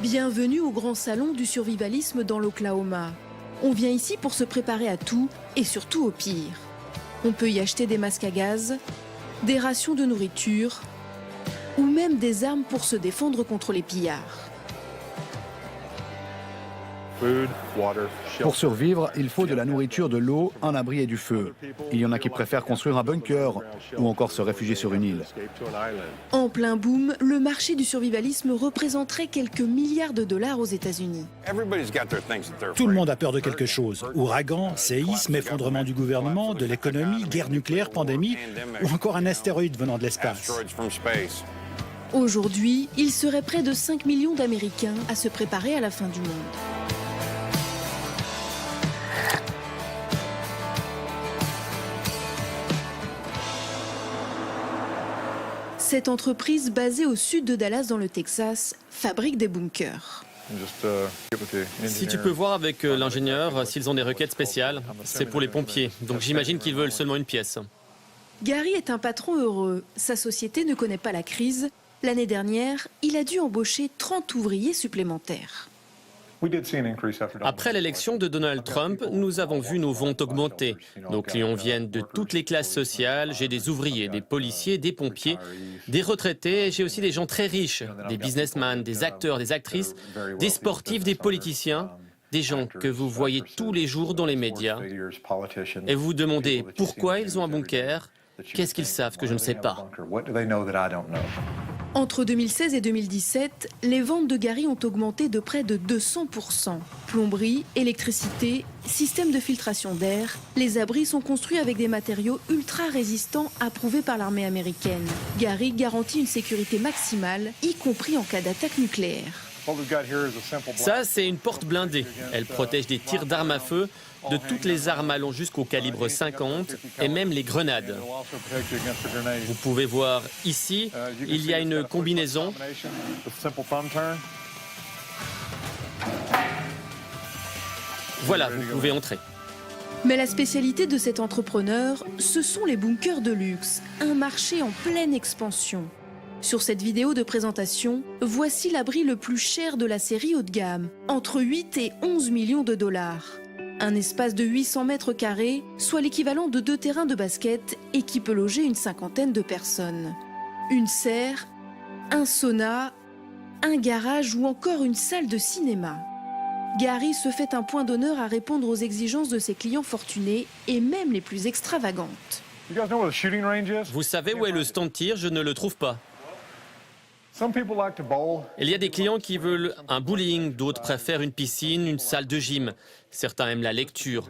Bienvenue au grand salon du survivalisme dans l'Oklahoma. On vient ici pour se préparer à tout et surtout au pire. On peut y acheter des masques à gaz, des rations de nourriture ou même des armes pour se défendre contre les pillards. Pour survivre, il faut de la nourriture, de l'eau, un abri et du feu. Il y en a qui préfèrent construire un bunker ou encore se réfugier sur une île. En plein boom, le marché du survivalisme représenterait quelques milliards de dollars aux États-Unis. Tout le monde a peur de quelque chose. Ouragan, séisme, effondrement du gouvernement, de l'économie, guerre nucléaire, pandémie ou encore un astéroïde venant de l'espace. Aujourd'hui, il serait près de 5 millions d'Américains à se préparer à la fin du monde. Cette entreprise, basée au sud de Dallas dans le Texas, fabrique des bunkers. Si tu peux voir avec l'ingénieur s'ils ont des requêtes spéciales, c'est pour les pompiers. Donc j'imagine qu'ils veulent seulement une pièce. Gary est un patron heureux. Sa société ne connaît pas la crise. L'année dernière, il a dû embaucher 30 ouvriers supplémentaires. Après l'élection de Donald Trump, nous avons vu nos ventes augmenter. Nos clients viennent de toutes les classes sociales. J'ai des ouvriers, des policiers, des pompiers, des retraités. J'ai aussi des gens très riches, des businessmen, des acteurs, des actrices, des sportifs, des politiciens, des gens que vous voyez tous les jours dans les médias. Et vous vous demandez pourquoi ils ont un bunker. Qu'est-ce qu'ils savent que je ne sais pas? Entre 2016 et 2017, les ventes de Gary ont augmenté de près de 200%. Plomberie, électricité, système de filtration d'air, les abris sont construits avec des matériaux ultra résistants approuvés par l'armée américaine. Gary garantit une sécurité maximale, y compris en cas d'attaque nucléaire. Ça, c'est une porte blindée. Elle protège des tirs d'armes à feu, de toutes les armes allant jusqu'au calibre 50 et même les grenades. Vous pouvez voir ici, il y a une combinaison. Voilà, vous pouvez entrer. Mais la spécialité de cet entrepreneur, ce sont les bunkers de luxe, un marché en pleine expansion. Sur cette vidéo de présentation, voici l'abri le plus cher de la série haut de gamme, entre 8 et 11 millions de dollars. Un espace de 800 mètres carrés, soit l'équivalent de 2 terrains de basket et qui peut loger une cinquantaine de personnes. Une serre, un sauna, un garage ou encore une salle de cinéma. Gary se fait un point d'honneur à répondre aux exigences de ses clients fortunés et même les plus extravagantes. Vous savez où est le stand de tir? Je ne le trouve pas. Il y a des clients qui veulent un bowling, d'autres préfèrent une piscine, une salle de gym. Certains aiment la lecture.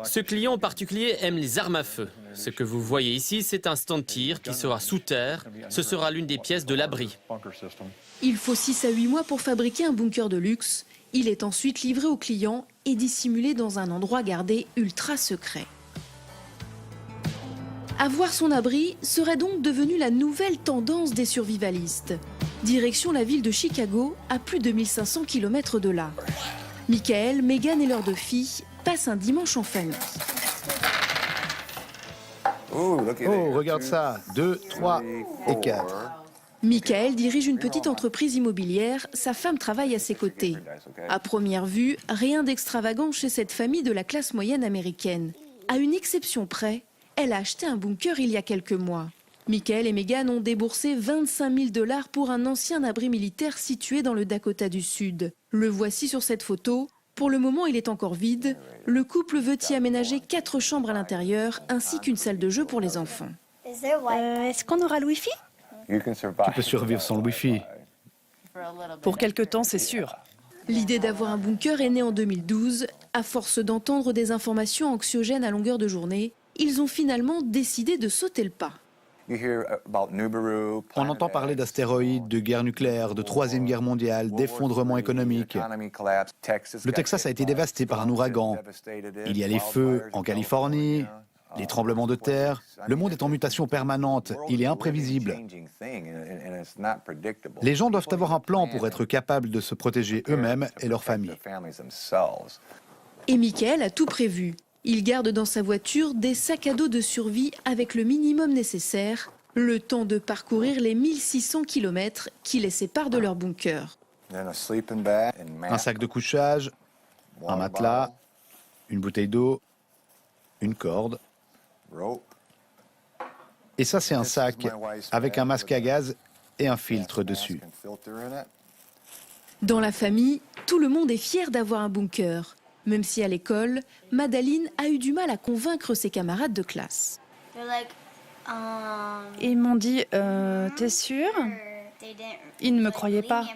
Ce client en particulier aime les armes à feu. Ce que vous voyez ici, c'est un stand de tir qui sera sous terre. Ce sera l'une des pièces de l'abri. Il faut 6 à 8 mois pour fabriquer un bunker de luxe. Il est ensuite livré aux clients et dissimulé dans un endroit gardé ultra secret. Avoir son abri serait donc devenu la nouvelle tendance des survivalistes. Direction la ville de Chicago, à plus de 1500 km de là. Michael, Megan et leurs 2 filles passent un dimanche en famille. Oh, regarde ça, 2, 3 et 4. Michael dirige une petite entreprise immobilière, sa femme travaille à ses côtés. À première vue, rien d'extravagant chez cette famille de la classe moyenne américaine. À une exception près, elle a acheté un bunker il y a quelques mois. Michael et Megan ont déboursé 25 000 $ pour un ancien abri militaire situé dans le Dakota du Sud. Le voici sur cette photo. Pour le moment, il est encore vide. Le couple veut y aménager 4 chambres à l'intérieur, ainsi qu'une salle de jeu pour les enfants. Est-ce qu'on aura le Wi-Fi? Tu peux survivre sans le Wi-Fi. Pour quelque temps, c'est sûr. L'idée d'avoir un bunker est née en 2012. À force d'entendre des informations anxiogènes à longueur de journée, ils ont finalement décidé de sauter le pas. On entend parler d'astéroïdes, de guerre nucléaire, de Troisième Guerre mondiale, d'effondrement économique. Le Texas a été dévasté par un ouragan. Il y a les feux en Californie, les tremblements de terre. Le monde est en mutation permanente, il est imprévisible. Les gens doivent avoir un plan pour être capables de se protéger eux-mêmes et leur famille. Et Michael a tout prévu. Il garde dans sa voiture des sacs à dos de survie avec le minimum nécessaire, le temps de parcourir les 1600 km qui les séparent de leur bunker. un sac de couchage, un matelas, une bouteille d'eau, une corde. Et ça, c'est un sac avec un masque à gaz et un filtre dessus. Dans la famille, tout le monde est fier d'avoir un bunker. Même si à l'école, Madeleine a eu du mal à convaincre ses camarades de classe. Ils m'ont dit, t'es sûr? Ils ne me croyaient pas.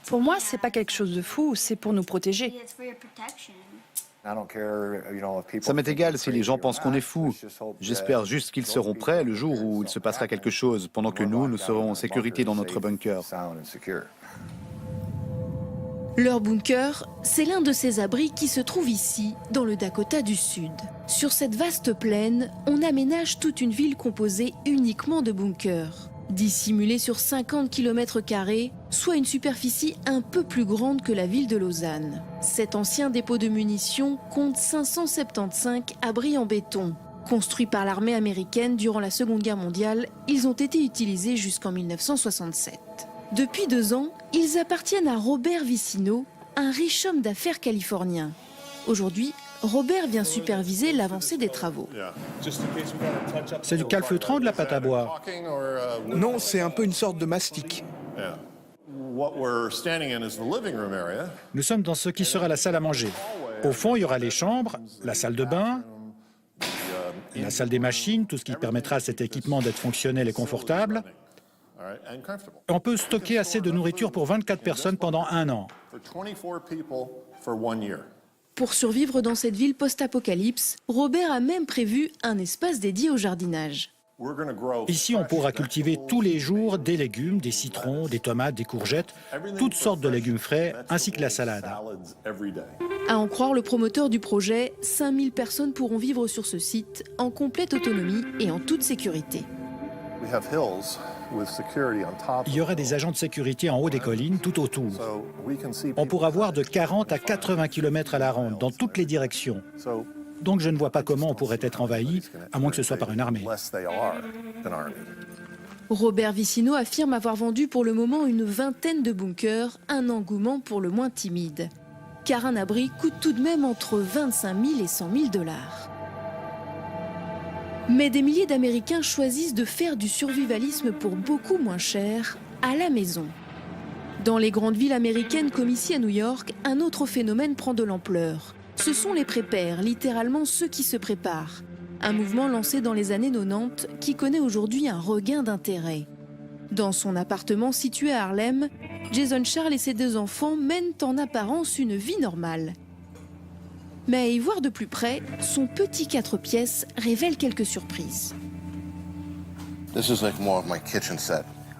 Pour moi, c'est pas quelque chose de fou, c'est pour nous protéger. Ça m'est égal si les gens pensent qu'on est fous. J'espère juste qu'ils seront prêts le jour où il se passera quelque chose, pendant que nous serons en sécurité dans notre bunker. Leur bunker, c'est l'un de ces abris qui se trouve ici, dans le Dakota du Sud. Sur cette vaste plaine, on aménage toute une ville composée uniquement de bunkers. Dissimulés sur 50 km², soit une superficie un peu plus grande que la ville de Lausanne. Cet ancien dépôt de munitions compte 575 abris en béton. Construits par l'armée américaine durant la Seconde Guerre mondiale, ils ont été utilisés jusqu'en 1967. Depuis 2 ans, ils appartiennent à Robert Vicino, un riche homme d'affaires californien. Aujourd'hui, Robert vient superviser l'avancée des travaux. C'est du calfeutrant ou de la pâte à boire? Non, c'est un peu une sorte de mastic. Nous sommes dans ce qui sera la salle à manger. Au fond, il y aura les chambres, la salle de bain, la salle des machines, tout ce qui permettra à cet équipement d'être fonctionnel et confortable. On peut stocker assez de nourriture pour 24 personnes pendant 1 an. Pour survivre dans cette ville post-apocalypse, Robert a même prévu un espace dédié au jardinage. Ici, on pourra cultiver tous les jours des légumes, des citrons, des tomates, des courgettes, toutes sortes de légumes frais, ainsi que la salade. À en croire le promoteur du projet, 5000 personnes pourront vivre sur ce site en complète autonomie et en toute sécurité. Il y aura des agents de sécurité en haut des collines, tout autour. On pourra voir de 40 à 80 km à la ronde, dans toutes les directions. Donc je ne vois pas comment on pourrait être envahi, à moins que ce soit par une armée. Robert Vicino affirme avoir vendu pour le moment une vingtaine de bunkers, un engouement pour le moins timide. Car un abri coûte tout de même entre 25 000 et 100 000 $. Mais des milliers d'Américains choisissent de faire du survivalisme pour beaucoup moins cher, à la maison. Dans les grandes villes américaines comme ici à New York, un autre phénomène prend de l'ampleur. Ce sont les prépares, littéralement ceux qui se préparent. Un mouvement lancé dans les années 90 qui connaît aujourd'hui un regain d'intérêt. Dans son appartement situé à Harlem, Jason Charles et ses 2 enfants mènent en apparence une vie normale. Mais à y voir de plus près, son petit 4 pièces révèle quelques surprises.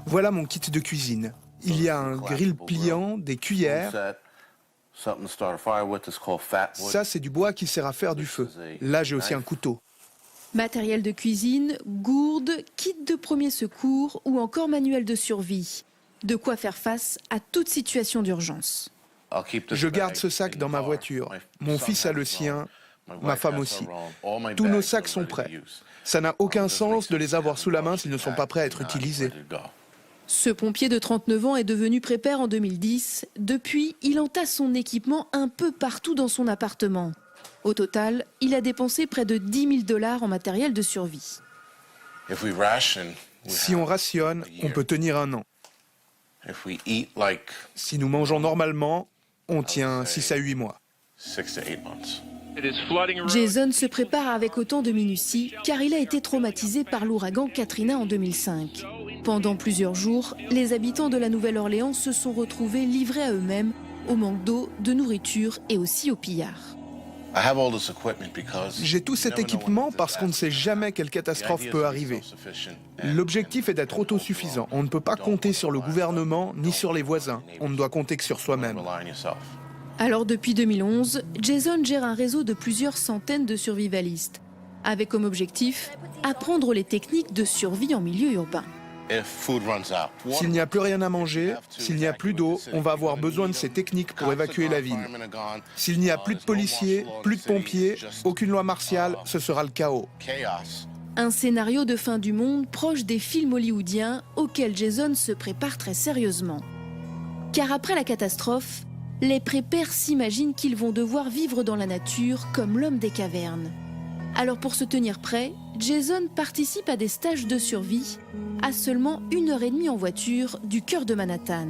Voilà mon kit de cuisine. Il y a un grill pliant, des cuillères. Ça, c'est du bois qui sert à faire du feu. Là, j'ai aussi un couteau. Matériel de cuisine, gourdes, kit de premier secours ou encore manuel de survie. De quoi faire face à toute situation d'urgence. Je garde ce sac dans ma voiture. Mon fils a le sien, ma femme aussi. Tous nos sacs sont prêts. Ça n'a aucun sens de les avoir sous la main s'ils ne sont pas prêts à être utilisés. Ce pompier de 39 ans est devenu prépare en 2010. Depuis, il entasse son équipement un peu partout dans son appartement. Au total, il a dépensé près de 10 000 $ en matériel de survie. Si on rationne, on peut tenir 1 an. Si nous mangeons normalement, on tient 6 à 8 mois. Jason se prépare avec autant de minutie car il a été traumatisé par l'ouragan Katrina en 2005. Pendant plusieurs jours, les habitants de la Nouvelle-Orléans se sont retrouvés livrés à eux-mêmes, au manque d'eau, de nourriture et aussi aux pillards. J'ai tout cet équipement parce qu'on ne sait jamais quelle catastrophe peut arriver. L'objectif est d'être autosuffisant. On ne peut pas compter sur le gouvernement ni sur les voisins. On ne doit compter que sur soi-même. Alors depuis 2011, Jason gère un réseau de plusieurs centaines de survivalistes, avec comme objectif apprendre les techniques de survie en milieu urbain. S'il n'y a plus rien à manger, s'il n'y a plus d'eau, on va avoir besoin de ces techniques pour évacuer la ville. S'il n'y a plus de policiers, plus de pompiers, aucune loi martiale, ce sera le chaos. Un scénario de fin du monde proche des films hollywoodiens auxquels Jason se prépare très sérieusement. Car après la catastrophe, les prépères s'imaginent qu'ils vont devoir vivre dans la nature comme l'homme des cavernes. Alors pour se tenir prêt, Jason participe à des stages de survie à seulement 1h30 en voiture du cœur de Manhattan.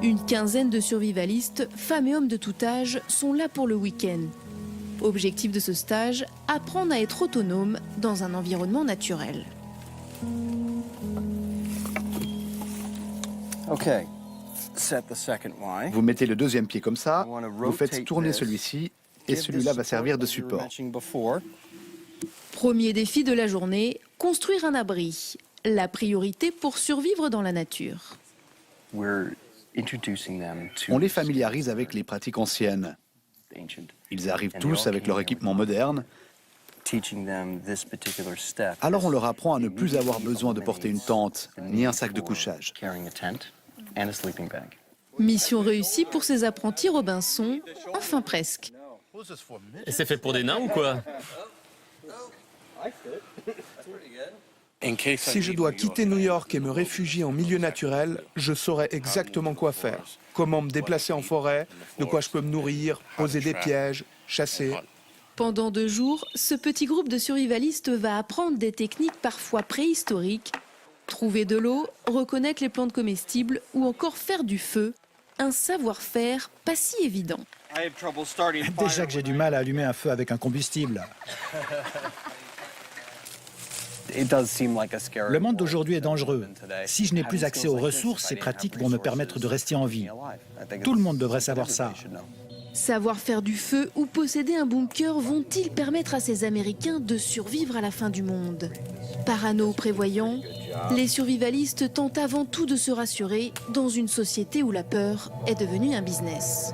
Une quinzaine de survivalistes, femmes et hommes de tout âge, sont là pour le week-end. Objectif de ce stage, apprendre à être autonome dans un environnement naturel. Vous mettez le deuxième pied comme ça, vous faites tourner celui-ci et celui-là va servir de support. Premier défi de la journée, construire un abri. La priorité pour survivre dans la nature. On les familiarise avec les pratiques anciennes. Ils arrivent tous avec leur équipement moderne. Alors on leur apprend à ne plus avoir besoin de porter une tente, ni un sac de couchage. Mission réussie pour ces apprentis Robinson, enfin presque. Et c'est fait pour des nains ou quoi? Si je dois quitter New York et me réfugier en milieu naturel, je saurais exactement quoi faire. Comment me déplacer en forêt, de quoi je peux me nourrir, poser des pièges, chasser. Pendant 2 jours, ce petit groupe de survivalistes va apprendre des techniques parfois préhistoriques, trouver de l'eau, reconnaître les plantes comestibles ou encore faire du feu, un savoir-faire pas si évident. Déjà que j'ai du mal à allumer un feu avec un combustible. Le monde d'aujourd'hui est dangereux. Si je n'ai plus accès aux ressources, ces pratiques vont me permettre de rester en vie. Tout le monde devrait savoir ça. Savoir faire du feu ou posséder un bunker vont-ils permettre à ces Américains de survivre à la fin du monde? Parano ou prévoyants, les survivalistes tentent avant tout de se rassurer dans une société où la peur est devenue un business.